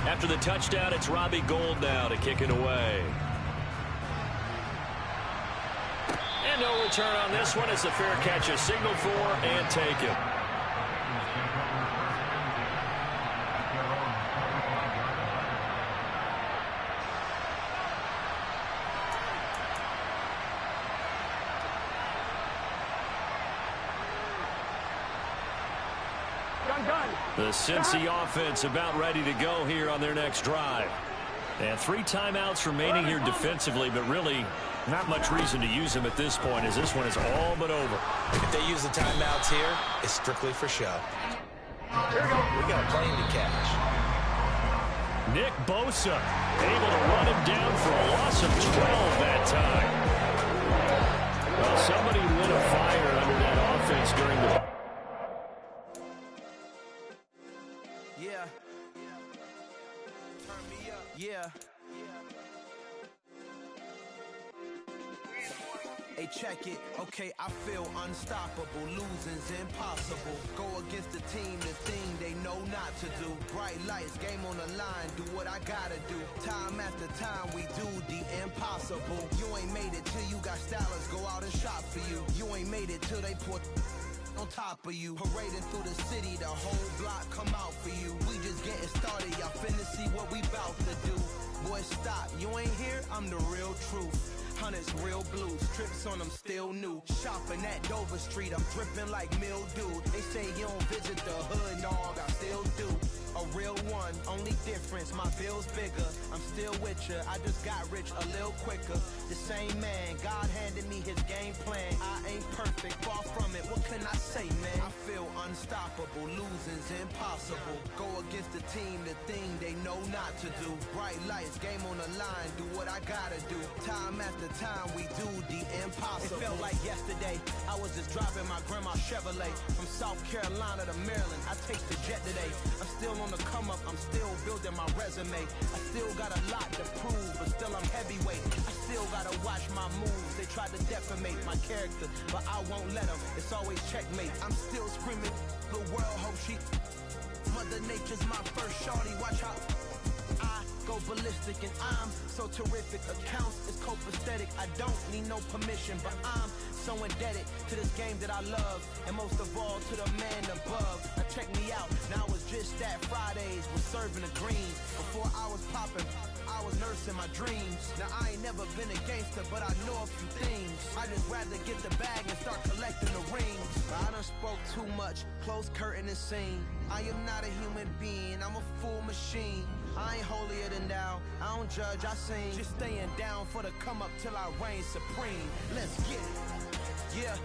After the touchdown, it's Robbie Gould now to kick it away. And no return on this one as the fair catch is signaled for and taken. The Cincy offense about ready to go here on their next drive. And 3 timeouts remaining here defensively, but really not much reason to use them at this point as this one is all but over. If they use the timeouts here, it's strictly for show. Here we go. We got a plane to catch. Nick Bosa able to run him down for a loss of 12 that time. Well, somebody lit a fire under that offense during the... Yeah. Turn me up. Yeah. Hey, check it. Okay, I feel unstoppable. Losing's impossible. Go against the team, the thing they know not to do. Bright lights, game on the line. Do what I gotta do. Time after time, we do the impossible. You ain't made it till you got stylers go out and shop for you. You ain't made it till they put on top of you. Parading through the city, the whole block come out for you. We just getting started, y'all finna see what we bout to do. Boy, stop, you ain't here, I'm the real truth. Hunters, real blues, trips on them still new. Shopping at Dover Street, I'm dripping like mildew. They say you don't visit the hood, dog, I still do. A real one, only difference, my bill's bigger. I'm still with ya, I just got rich a little quicker. The same man, God handed me his game plan. I ain't perfect, far from it, what can I say, man? I feel unstoppable, losing's impossible. Go against the team, the thing they know not to do. Bright lights, game on the line, do what I gotta do. Time after time, we do the impossible. It felt like yesterday, I was just driving my grandma's Chevrolet. From South Carolina to Maryland, I take the jet today. I'm still on the come up, I'm still building my resume. I still got a lot to prove, but still I'm heavyweight. I still gotta watch my moves. They tried to defamate my character, but I won't let them. It's always checkmate. I'm still screaming, the world hope she. Mother Nature's my first shorty, watch how I go ballistic and I'm so terrific. Accounts is copacetic, I don't need no permission, but I'm so indebted to this game that I love, and most of all to the man above. Now check me out, now it's just that Fridays was serving the greens. Before I was popping, I was nursing my dreams. Now I ain't never been a gangster, but I know a few things. I just rather get the bag and start collecting the rings. I done spoke too much, close curtain and scene. I am not a human being, I'm a full machine. I ain't holier than thou, I don't judge, I sing. Just staying down for the come up till I reign supreme. Let's get it. Yeah,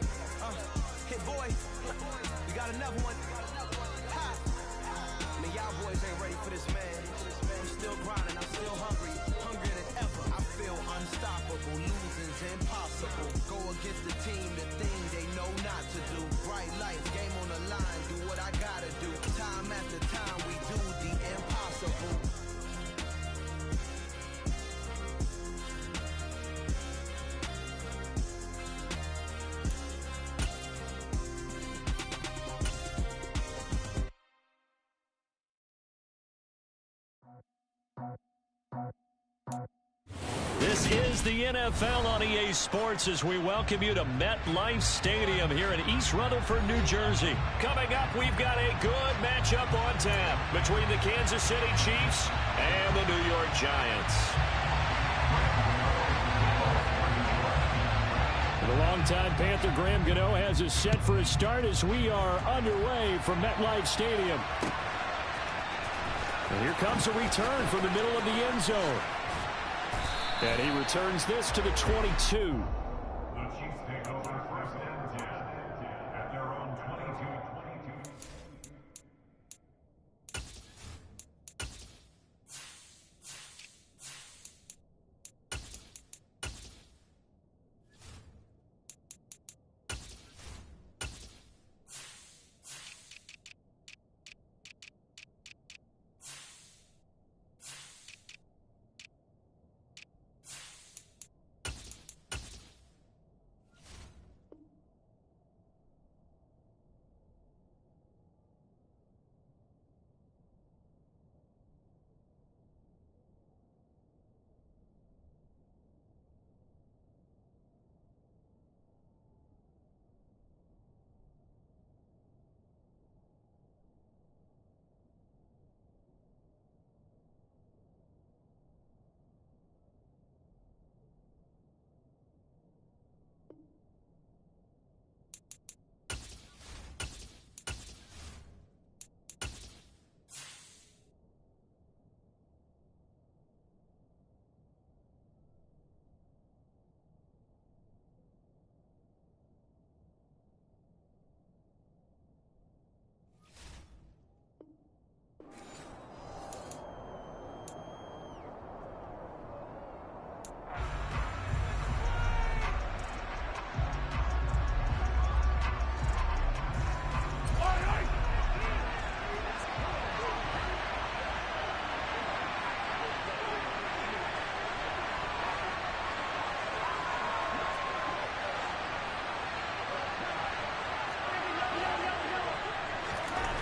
hit boy, we got another one. Ha! Man, y'all boys ain't ready for this, man. I'm still grinding, I'm still hungry, hungrier than ever. I feel unstoppable, losing's impossible. Go against the team, the thing they know not to do. Bright lights, game on the line, do what I gotta do. Time after time, we do the impossible. This is the NFL on EA Sports as we welcome you to MetLife Stadium here in East Rutherford, New Jersey. Coming up, we've got a good matchup on tap between the Kansas City Chiefs and the New York Giants. The longtime Panther Graham Gano has us set for a start as we are underway from MetLife Stadium. And here comes a return from the middle of the end zone. And he returns this to the 22. The Chiefs take over first and 10 at their own 22.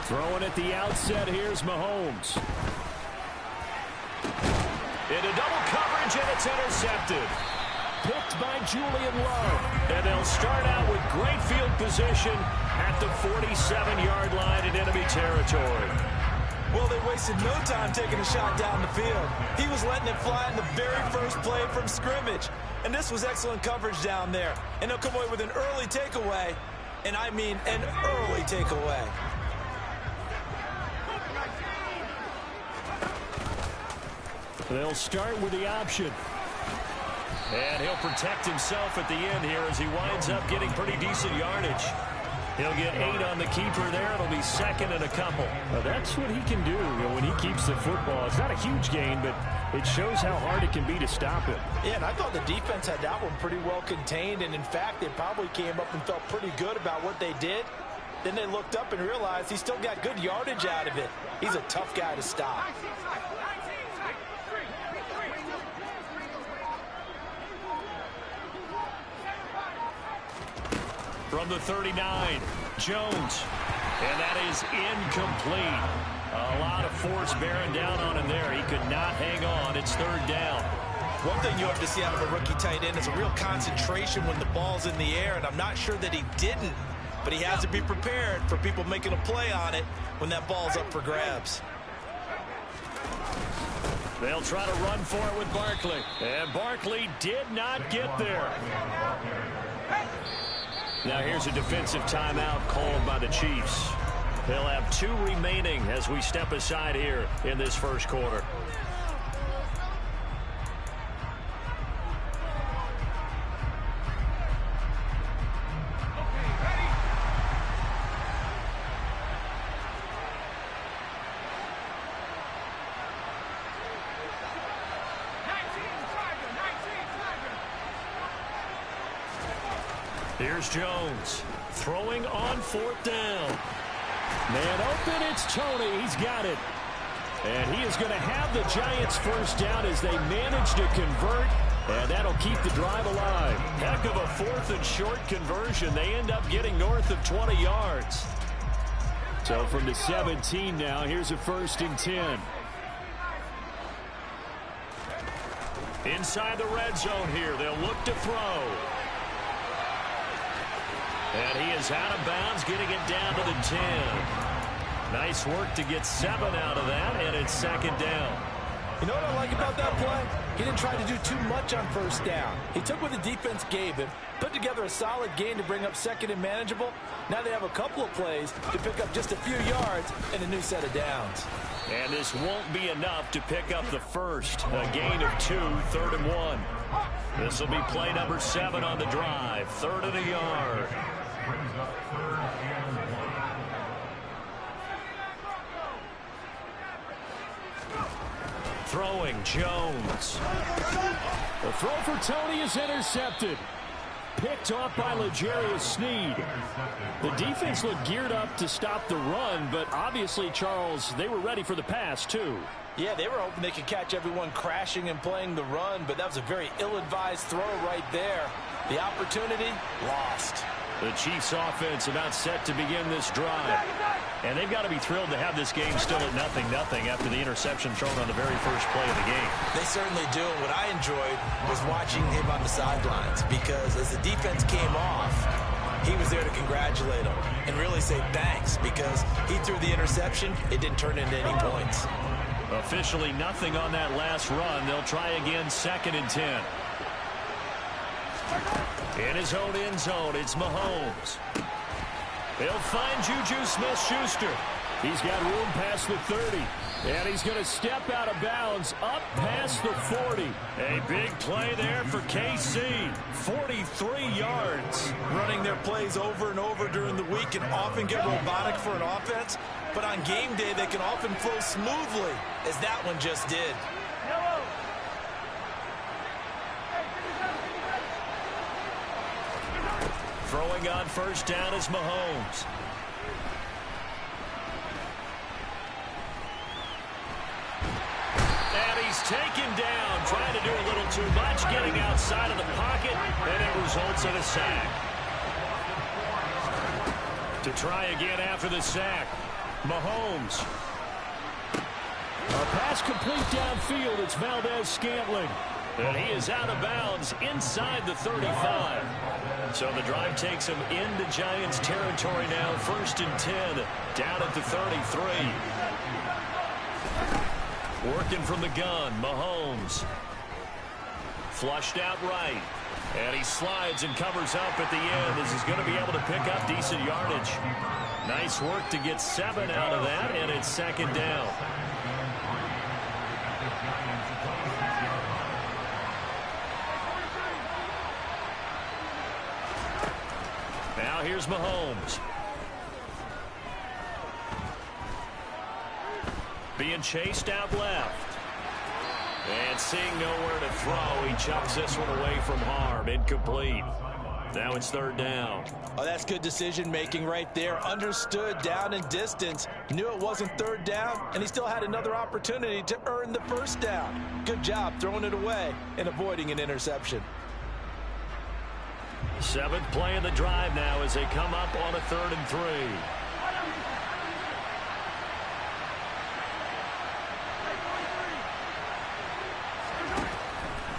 Throwing at the outset, here's Mahomes. Into double coverage, and it's intercepted. Picked by Julian Love. And they'll start out with great field position at the 47-yard line in enemy territory. Well, they wasted no time taking a shot down the field. He was letting it fly in the very first play from scrimmage. And this was excellent coverage down there. And they'll come away with an early takeaway. And I mean an early takeaway. They'll start with the option. And he'll protect himself at the end here as he winds up getting pretty decent yardage. He'll get 8 on the keeper there. It'll be second and a couple. Well, that's what he can do, when he keeps the football. It's not a huge gain, but it shows how hard it can be to stop him. Yeah, and I thought the defense had that one pretty well contained. And, in fact, they probably came up and felt pretty good about what they did. Then they looked up and realized he still got good yardage out of it. He's a tough guy to stop. From the 39, Jones. And that is incomplete. A lot of force bearing down on him there. He could not hang on. It's third down. One thing you have to see out of a rookie tight end is a real concentration when the ball's in the air, and I'm not sure that he didn't, but he has to be prepared for people making a play on it when that ball's up for grabs. They'll try to run for it with Barkley. And Barkley did not get there. Now here's a defensive timeout called by the Chiefs. They'll have 2 remaining as we step aside here in this first quarter. Here's Jones throwing on 4th down. Man open, it's Tony. He's got it. And he is going to have the Giants first down as they manage to convert. And that'll keep the drive alive. Heck of a 4th and short conversion. They end up getting north of 20 yards. So from the 17 now, here's a 1st and 10. Inside the red zone here. They'll look to throw. And he is out of bounds, getting it down to the 10. Nice work to get 7 out of that, and it's 2nd down. You know what I like about that play? He didn't try to do too much on 1st down. He took what the defense gave him, put together a solid gain to bring up 2nd and manageable. Now they have a couple of plays to pick up just a few yards and a new set of downs. And this won't be enough to pick up the first. A gain of 2, 3rd and 1. This will be play number 7 on the drive. 3rd and a yard. Brings up 3rd and 1. Throwing, Jones. The throw for Tony is intercepted. Picked off by L'Jarius Sneed. The defense looked geared up to stop the run, but obviously, Charles, they were ready for the pass, too. Yeah, they were hoping they could catch everyone crashing and playing the run, but that was a very ill-advised throw right there. The opportunity, lost. The Chiefs offense about set to begin this drive. And they've got to be thrilled to have this game still at 0-0 after the interception thrown on the very first play of the game. They certainly do. And what I enjoyed was watching him on the sidelines, because as the defense came off, he was there to congratulate them and really say thanks, because he threw the interception. It didn't turn into any points. Officially nothing on that last run. They'll try again, 2nd and 10. In his own end zone, it's Mahomes. He'll find Juju Smith-Schuster. He's got room past the 30. And he's going to step out of bounds up past the 40. A big play there for KC. 43 yards. Running their plays over and over during the week can often get robotic for an offense, but on game day they can often flow smoothly, as that one just did. Throwing on 1st down is Mahomes. And he's taken down, trying to do a little too much, getting outside of the pocket, and it results in a sack. To try again after the sack, Mahomes. A pass complete downfield. It's Valdez-Scantling. And he is out of bounds inside the 35. So the drive takes him into Giants territory now. 1st and 10, down at the 33. Working from the gun, Mahomes. Flushed out right. And he slides and covers up at the end as he's going to be able to pick up decent yardage. Nice work to get 7 out of that, and it's second down. Now here's Mahomes. Being chased out left. And seeing nowhere to throw, he chucks this one away from harm. Incomplete. Now it's third down. Oh, that's good decision-making right there. Understood down and distance. Knew it wasn't third down, and he still had another opportunity to earn the first down. Good job throwing it away and avoiding an interception. 7th play of the drive now as they come up on a 3rd and 3.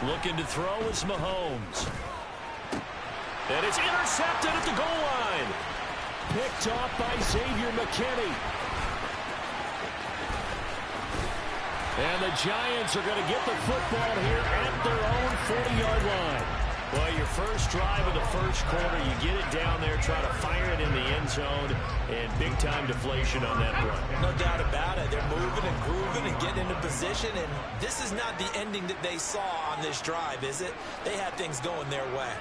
Looking to throw is Mahomes. And it's intercepted at the goal line. Picked off by Xavier McKinney. And the Giants are going to get the football here at their own 40-yard line. Well, your first drive of the first quarter, you get it down there, try to fire it in the end zone, and big-time deflation on that play. No doubt about it. They're moving and grooving and getting into position, and this is not the ending that they saw on this drive, is it? They had things going their way.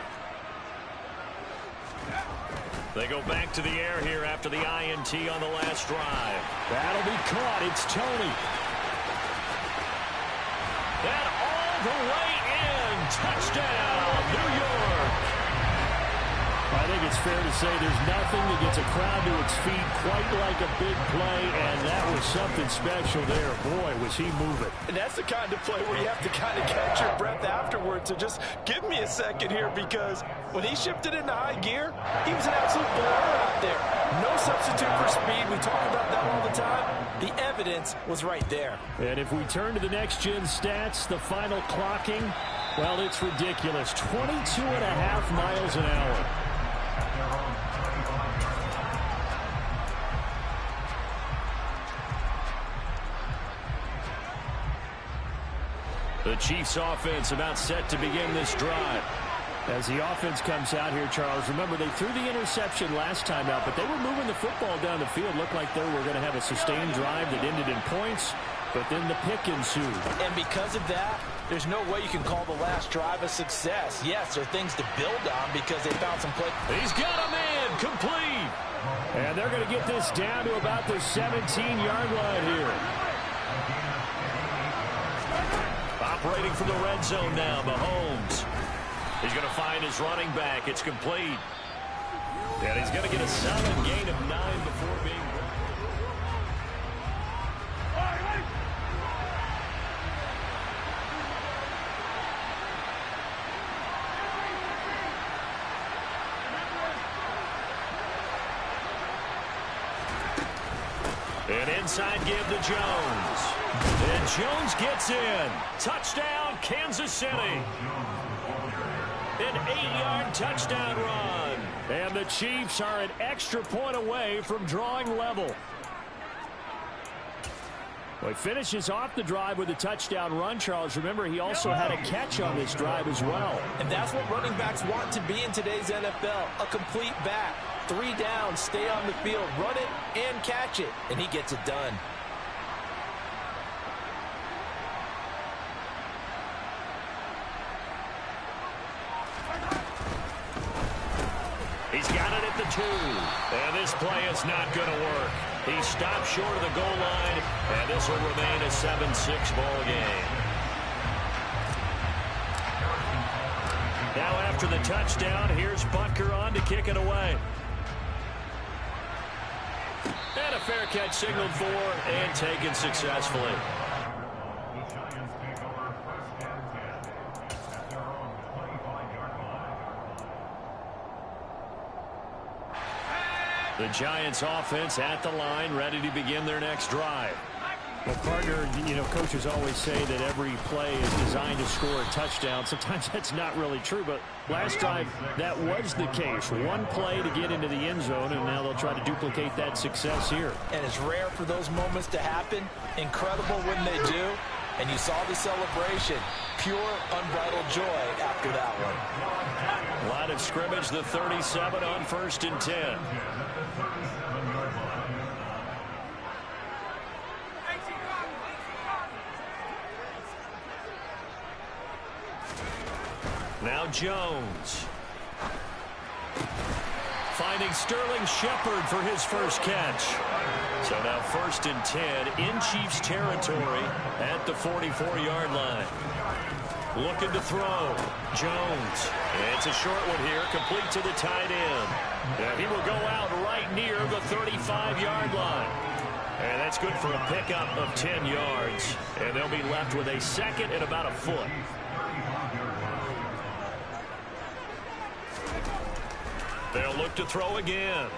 They go back to the air here after the INT on the last drive. That'll be caught. It's Tony. And all the way in. Touchdown, New York. I think it's fair to say there's nothing that gets a crowd to its feet quite like a big play, and that was something special there. Boy, was he moving. And that's the kind of play where you have to kind of catch your breath afterwards. So just give me a second here, because when he shifted into high gear, he was an absolute blower out there. No substitute for speed. We talk about that all the time. The evidence was right there. And if we turn to the next-gen stats, the final clocking, well, it's ridiculous. 22.5 miles an hour. The Chiefs offense about set to begin this drive. As the offense comes out here, Charles, remember they threw the interception last time out, but they were moving the football down the field. Looked like they were going to have a sustained drive that ended in points, but then the pick ensued. And because of that, there's no way you can call the last drive a success. Yes, there are things to build on because they found some play. He's got a man complete. And they're going to get this down to about the 17-yard line here. Operating from the red zone now, Mahomes. He's going to find his running back. It's complete. And he's going to get a solid gain of 9 before being... An inside give to Jones. And Jones gets in. Touchdown, Kansas City. An 8-yard touchdown run. And the Chiefs are an extra point away from drawing level. Well, he finishes off the drive with a touchdown run, Charles. Remember, he also had a catch on this drive as well. And that's what running backs want to be in today's NFL. A complete back. 3 down, stay on the field, run it and catch it. And he gets it done. He's got it at the 2. And this play is not going to work. He stopped short of the goal line, and this will remain a 7-6 ball game. Now after the touchdown, here's Butker on to kick it away. And a fair catch signaled for and taken successfully. The Giants offense at the line, ready to begin their next drive. Well, partner, you know, coaches always say that every play is designed to score a touchdown. Sometimes that's not really true, but last drive, that was the case. One play to get into the end zone, and now they'll try to duplicate that success here. And it's rare for those moments to happen. Incredible when they do. And you saw the celebration. Pure, unbridled joy after that one. Line of scrimmage, the 37 on 1st and 10. Now Jones. Finding Sterling Shepard for his first catch. So now 1st and 10 in Chiefs territory at the 44-yard line. Looking to throw. Jones. It's a short one here, complete to the tight end. And he will go out right near the 35-yard line. And that's good for a pickup of 10 yards. And they'll be left with a second and about a foot. They'll look to throw again.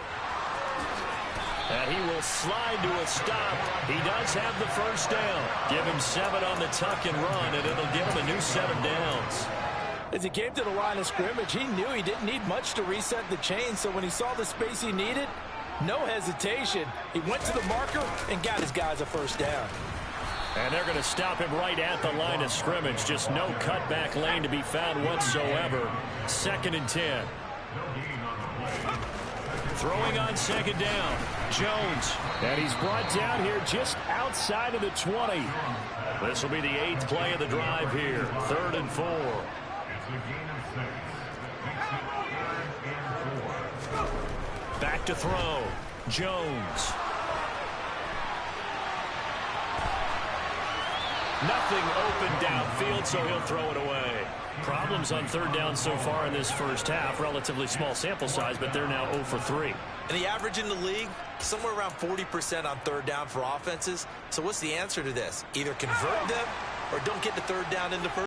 And he will slide to a stop. He does have the first down. Give him 7 on the tuck and run, and it'll give him a new set of downs. As he came to the line of scrimmage, he knew he didn't need much to reset the chain, so when he saw the space he needed, no hesitation. He went to the marker and got his guys a first down. And they're going to stop him right at the line of scrimmage. Just no cutback lane to be found whatsoever. 2nd and 10. Throwing on 2nd down. Jones. And he's brought down here just outside of the 20. This will be the 8th play of the drive here. 3rd and 4. Back to throw. Jones. Nothing open downfield, so he'll throw it away. Problems on 3rd down so far in this first half. Relatively small sample size, but they're now 0 for 3. And the average in the league, somewhere around 40% on 3rd down for offenses. So what's the answer to this? Either convert them or don't get the 3rd down in the first.